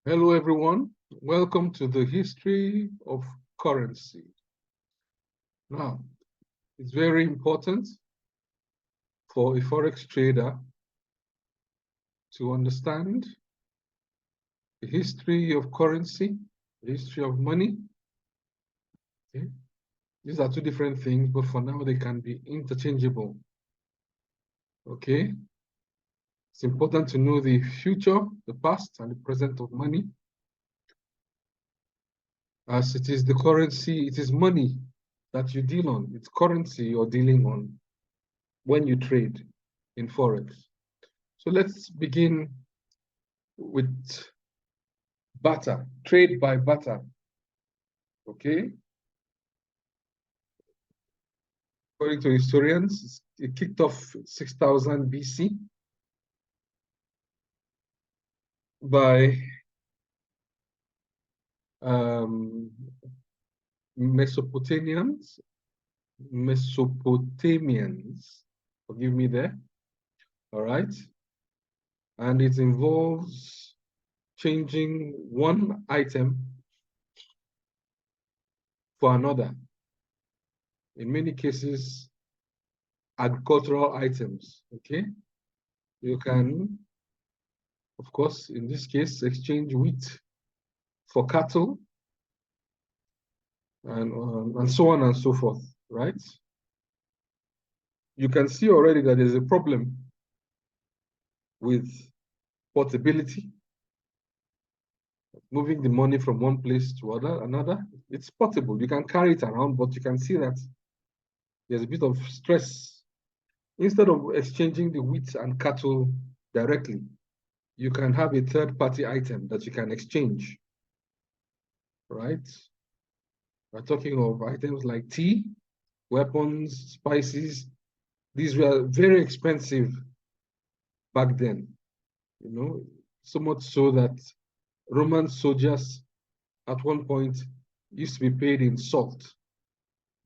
Hello, everyone. Welcome to the history of currency. Now, it's very important for a forex trader to understand the history of currency, the history of money. Okay? These are two different things, but for now they can be interchangeable. Okay? It's important to know the future, the past, and the present of money. As it is the currency, it is money that you deal on. It's currency you're dealing on when you trade in forex. So let's begin with barter, trade by barter. Okay. According to historians, it kicked off 6000 BC by Mesopotamians. Forgive me there. All right. And it involves changing one item for another. In many cases, agricultural items. Okay. You can, of course, in this case, exchange wheat for cattle and so on and so forth, right? You can see already that there's a problem with portability, moving the money from one place to another. It's portable. You can carry it around, but you can see that there's a bit of stress. Instead of exchanging the wheat and cattle directly, you can have a third-party item that you can exchange, right? We're talking of items like tea, weapons, spices. These were very expensive back then, so much so that Roman soldiers at one point used to be paid in salt.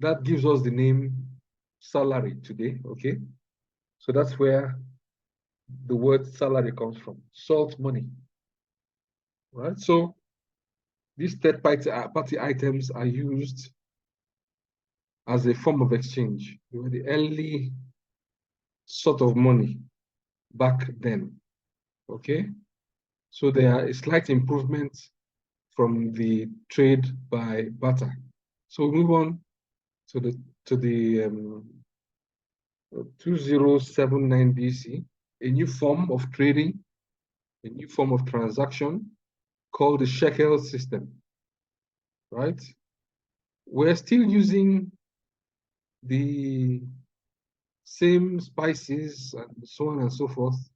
That gives us the name salary today, okay? So that's where the word salary comes from, salt money, right? So these third-party items are used as a form of exchange. They were the early sort of money back then, okay? So there are a slight improvement from the trade by barter. So we move on to the 2079 BC, a new form of trading, a new form of transaction called the shekel system, right? We're still using the same spices and so on and so forth,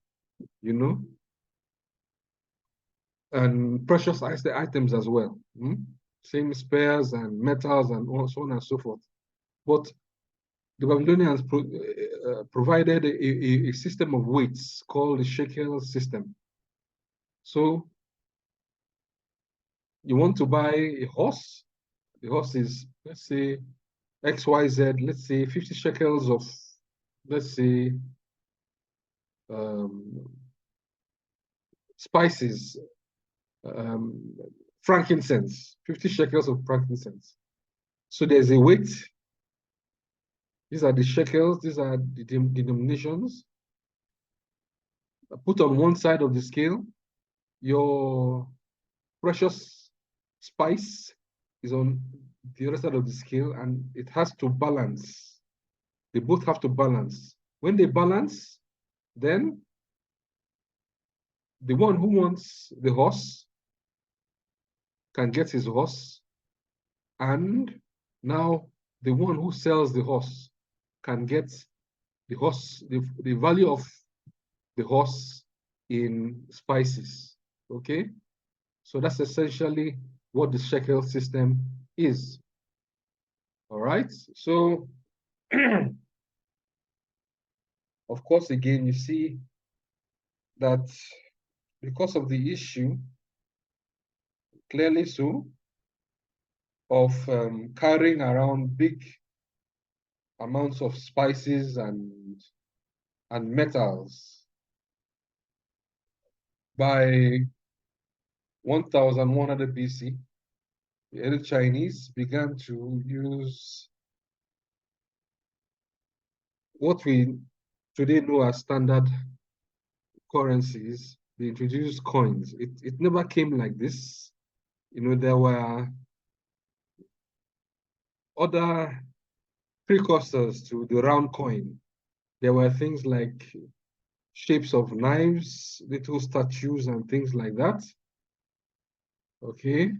and precious items as well. Same spares and metals and so on and so forth. But the Babylonians provided a system of weights called the shekel system. So you want to buy a horse, the horse is, let's say, XYZ, let's say 50 shekels of, let's say, spices, frankincense, 50 shekels of frankincense. So there's a weight. These are the shekels, these are the denominations. Put on one side of the scale, your precious spice is on the other side of the scale, and it has to balance. They both have to balance. When they balance, then the one who wants the horse can get his horse, and now the one who sells the horse can get the horse, the value of the horse in spices. Okay, so that's essentially what the shekel system is. All right, so of course, again, you see that because of the issue, clearly so, of carrying around big amounts of spices and metals by 1100 BC, the early Chinese began to use what we today know as standard currencies. They introduced coins. It never came like this. You know, there were other precursors to the round coin. There were things like shapes of knives, little statues, and things like that. Okay,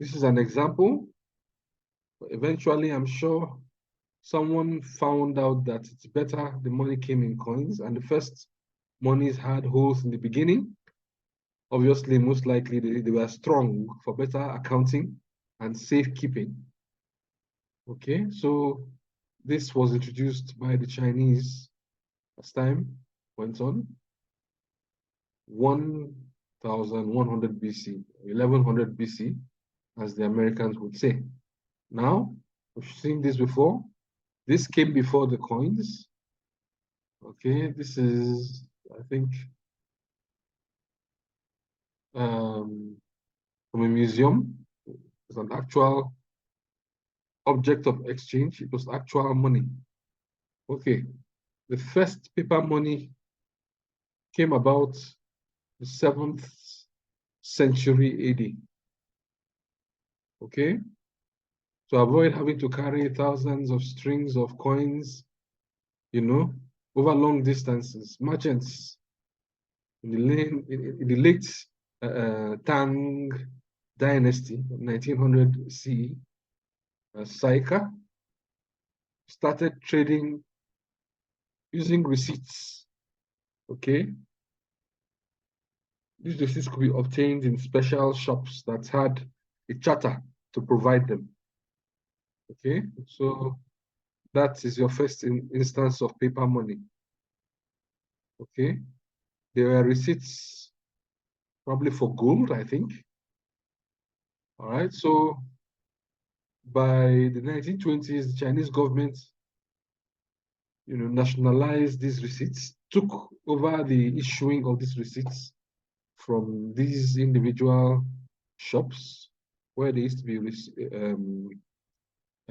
this is an example. But eventually, I'm sure someone found out that it's better the money came in coins, and the first monies had holes in the beginning. Obviously, most likely they were strong for better accounting and safekeeping. Okay, so this was introduced by the Chinese as time went on. 1100 BC, 1100 BC, as the Americans would say. Now, we've seen this before. This came before the coins. Okay, this is, I think, from a museum. It's an actual object of exchange. It was actual money. Okay, the first paper money came about the 7th century AD. Okay, to avoid having to carry thousands of strings of coins, you know, over long distances, merchants in the late Tang dynasty, 1900 CE, Saika started trading using receipts. Okay, these receipts could be obtained in special shops that had a charter to provide them. Okay, so that is your first instance of paper money. Okay, there were receipts probably for gold, I think. All right, so by the 1920s, the Chinese government, you know, nationalized these receipts, took over the issuing of these receipts from these individual shops where they used to be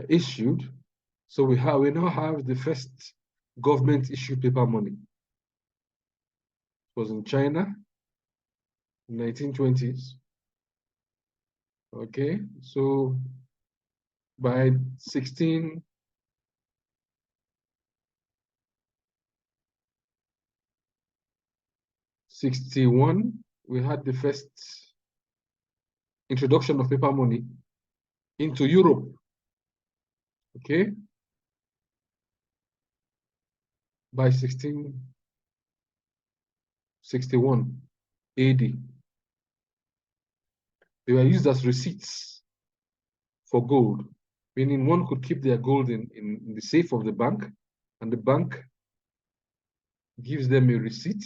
issued. So we now have the first government issued paper money. It was in China, 1920s. Okay, so by 1661, we had the first introduction of paper money into Europe. Okay, by 1661 AD. They were used as receipts for gold, meaning one could keep their gold in the safe of the bank, and the bank gives them a receipt,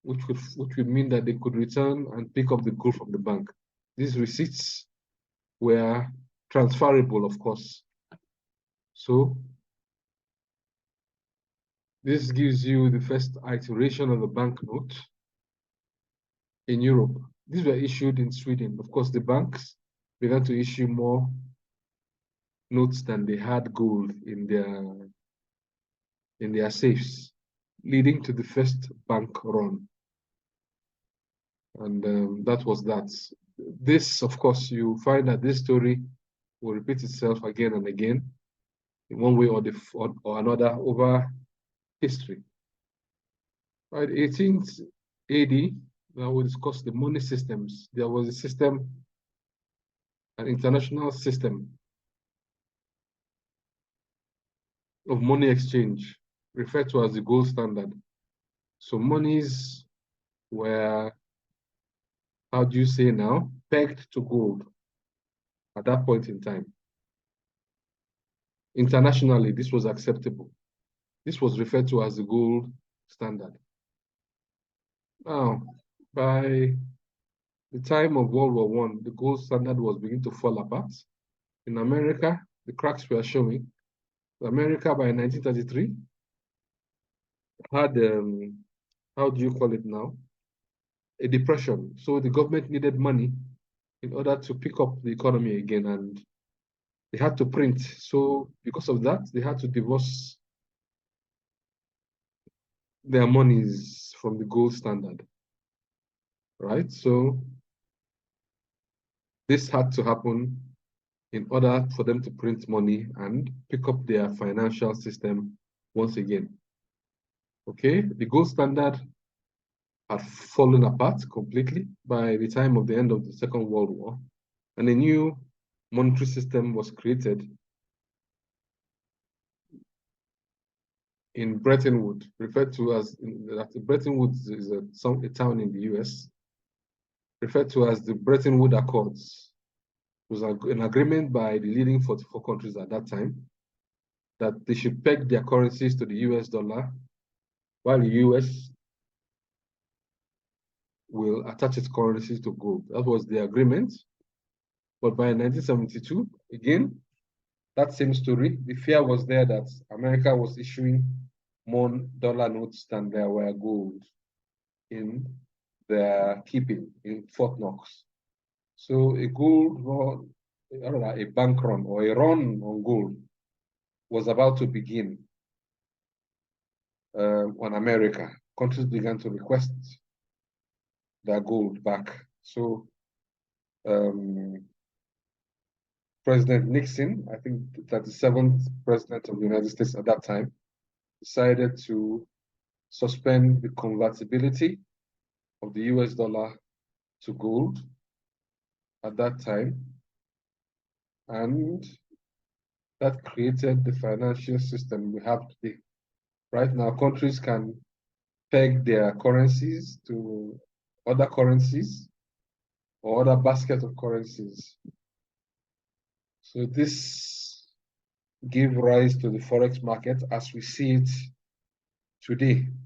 which would mean that they could return and pick up the gold from the bank. These receipts were transferable, of course. So this gives you the first iteration of the banknote in Europe. These were issued in Sweden. Of course, the banks began to issue more notes than they had gold in their safes, leading to the first bank run. And that was that. This, of course, you find that this story will repeat itself again and again in one way or another over history. Right, 18th AD, now we discuss the money systems. There was a system, an international system of money exchange, referred to as the gold standard. So monies were, how do you say now, pegged to gold at that point in time. Internationally, this was acceptable. This was referred to as the gold standard. Now, by the time of World War I, the gold standard was beginning to fall apart. In America, the cracks were showing. America by 1933 had, how do you call it now? a depression. So the government needed money in order to pick up the economy again, and they had to print. So because of that, they had to divorce their monies from the gold standard, right? So this had to happen in order for them to print money and pick up their financial system once again. Okay, the gold standard had fallen apart completely by the time of the end of the Second World War, and a new monetary system was created in Bretton Woods, referred to as Bretton Woods is a town in the US, referred to as the Bretton Woods Accords. It was an agreement by the leading 44 countries at that time that they should peg their currencies to the US dollar, while the US will attach its currencies to gold. That was the agreement. But by 1972, again, that same story, the fear was there that America was issuing more dollar notes than there were gold in their keeping in Fort Knox. So a gold run, a bank run or a run on gold was about to begin on America. Countries began to request their gold back. So President Nixon, I think that the 7th president of the United States at that time, decided to suspend the convertibility of the US dollar to gold at that time. And that created the financial system we have today. Right now, countries can peg their currencies to other currencies or other basket of currencies. So this gave rise to the forex market as we see it today.